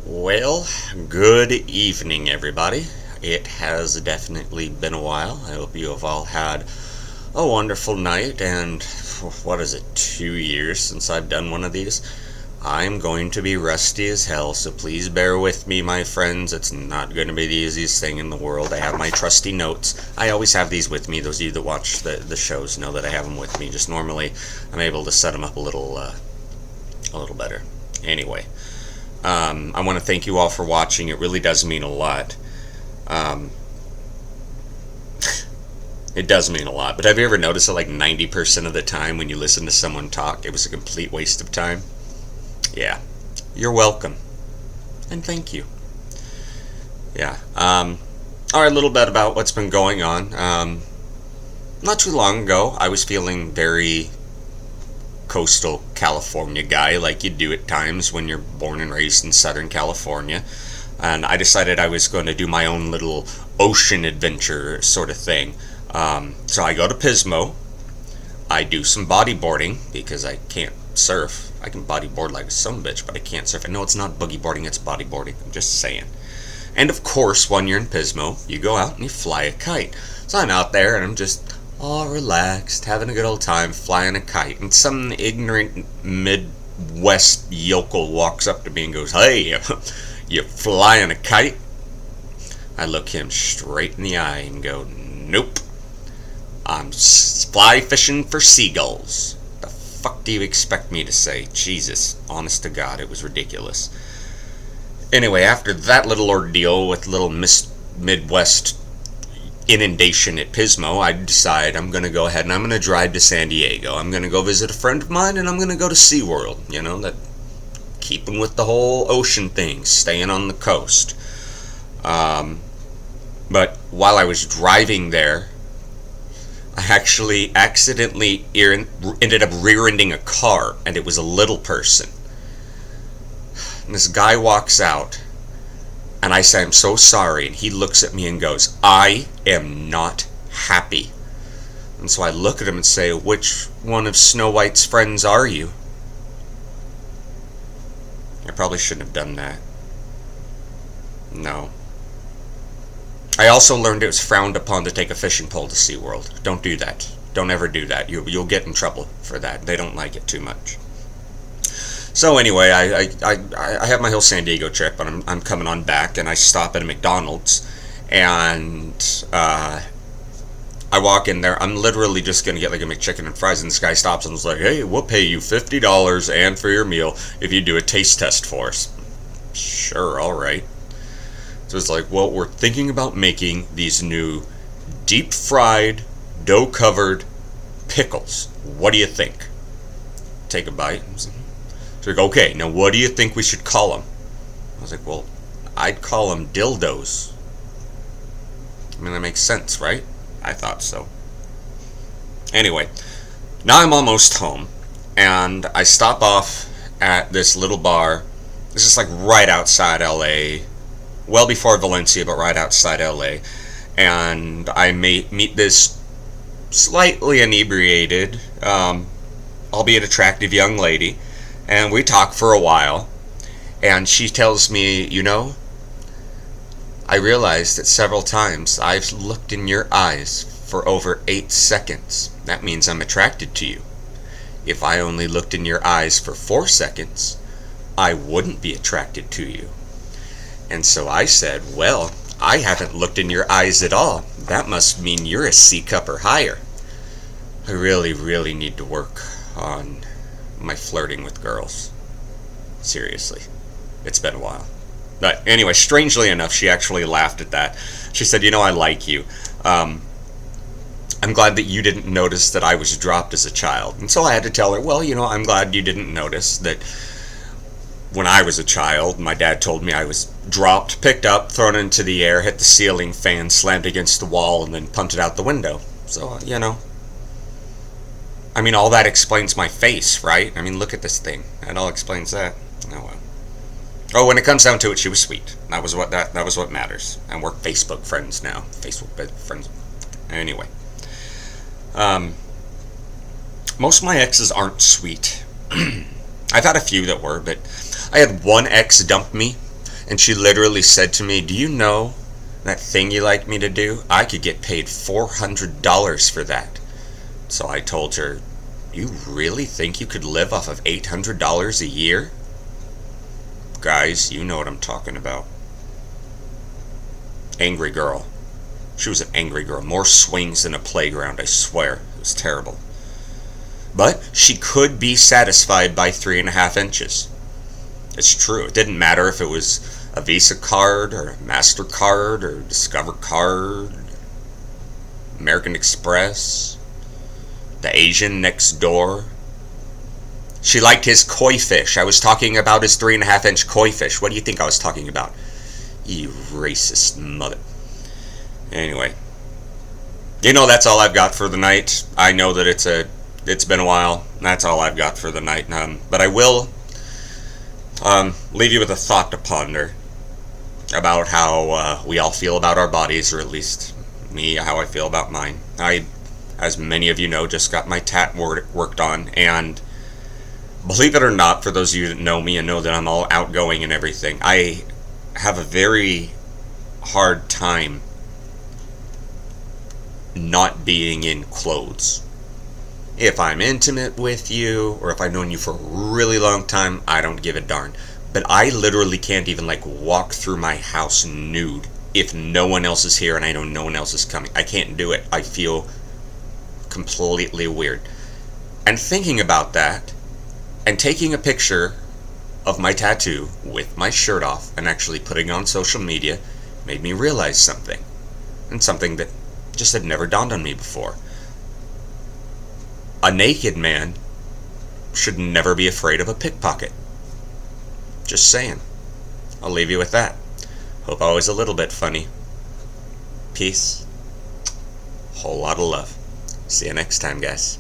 Well, good evening, everybody. It has definitely been a while. I hope you have all had a wonderful night, and what is it, 2 years since I've done one of these? I'm going to be rusty as hell, so please bear with me, my friends. It's not going to be the easiest thing in the world. I have my trusty notes. I always have these with me. Those of you that watch the shows know that I have them with me. Just normally, I'm able to set them up a little better. Anyway. I want to thank you all for watching. It really does mean a lot. It does mean a lot. But have you ever noticed that like 90% of the time when you listen to someone talk, it was a complete waste of time? Yeah. You're welcome. And thank you. Yeah. Alright, a little bit about what's been going on. Not too long ago, I was feeling very coastal California guy, like you do at times when you're born and raised in Southern California. And I decided I was going to do my own little ocean adventure sort of thing. So I go to Pismo. I do some bodyboarding because I can't surf. I can bodyboard like a sumbitch, but I can't surf. I know it's not boogie boarding, it's bodyboarding. I'm just saying. And of course, when you're in Pismo, you go out and you fly a kite. So I'm out there and I'm just all relaxed, having a good old time, flying a kite. And some ignorant Midwest yokel walks up to me and goes, "Hey, you flying a kite?" I look him straight in the eye and go, "Nope. I'm fly fishing for seagulls." The fuck do you expect me to say? Jesus, honest to God, it was ridiculous. Anyway, after that little ordeal with little Midwest inundation at Pismo, I decide I'm going to go ahead and I'm going to drive to San Diego. I'm going to go visit a friend of mine and I'm going to go to Seaworld. You know, that keeping with the whole ocean thing, staying on the coast. But while I was driving there, I actually accidentally ended up rear-ending a car, and it was a little person. And this guy walks out, and I say, "I'm so sorry," and he looks at me and goes, "I am not happy." And so I look at him and say, "Which one of Snow White's friends are you?" I probably shouldn't have done that. No. I also learned it was frowned upon to take a fishing pole to SeaWorld. Don't do that. Don't ever do that. You'll get in trouble for that. They don't like it too much. So anyway, I have my whole San Diego trip, and I'm coming on back, and I stop at a McDonald's, and I walk in there. I'm literally just going to get like a McChicken and fries, and this guy stops and is like, "Hey, we'll pay you $50 and for your meal if you do a taste test for us." Sure, all right. So it's like, "Well, we're thinking about making these new deep-fried, dough-covered pickles. What do you think?" Take a bite. So like, "Okay, now what do you think we should call them?" I was like, "Well, I'd call them dildos." I mean, that makes sense, right? I thought so. Anyway, now I'm almost home, and I stop off at this little bar. This is like right outside LA, well before Valencia, but right outside LA. And I meet this slightly inebriated, albeit attractive young lady, and we talk for a while. And she tells me, "You know, I realized that several times I've looked in your eyes for over 8 seconds. That means I'm attracted to you. If I only looked in your eyes for 4 seconds, I wouldn't be attracted to you." And so I said, "Well, I haven't looked in your eyes at all. That must mean you're a C cup or higher." I really, really need to work on my flirting with girls. Seriously. It's been a while. But anyway, strangely enough, she actually laughed at that. She said, "You know, I like you. I'm glad that you didn't notice that I was dropped as a child." And so I had to tell her, "Well, you know, I'm glad you didn't notice that when I was a child, my dad told me I was dropped, picked up, thrown into the air, hit the ceiling fan, slammed against the wall, and then punted out the window. So, you know, I mean, all that explains my face, right? I mean, look at this thing. That all explains that. Oh, well. Oh, when it comes down to it, she was sweet. That was what matters. And we're Facebook friends now. Facebook friends. Anyway. Most of my exes aren't sweet. I've had a few that were, but I had one ex dump me, And she literally said to me, "Do you know that thing you like me to do? I could get paid $400 for that." So I told her, "You really think you could live off of $800 a year?" Guys, you know what I'm talking about. Angry girl. She was an angry girl. More swings than a playground, I swear. It was terrible. But she could be satisfied by 3.5 inches. It's true. It didn't matter if it was a Visa card or a MasterCard or a Discover card, American Express, the Asian next door. She liked his koi fish. I was talking about his 3.5 inch koi fish. What do you think I was talking about? You racist mother. Anyway, that's all I've got for the night. I know that it's been a while. That's all I've got for the night. But I will leave you with a thought to ponder about how we all feel about our bodies, or at least me, how I feel about mine. I, as many of you know, just got my tat worked on, and believe it or not, for those of you that know me and know that I'm all outgoing and everything, I have a very hard time not being in clothes. If I'm intimate with you, or if I've known you for a really long time, I don't give a darn. But I literally can't even walk through my house nude if no one else is here and I know no one else is coming. I can't do it. I feel completely weird. And thinking about that, and taking a picture of my tattoo with my shirt off and actually putting it on social media made me realize something. And something that just had never dawned on me before. A naked man should never be afraid of a pickpocket. Just saying. I'll leave you with that. Hope I was a little bit funny. Peace. Whole lot of love. See you next time, guys.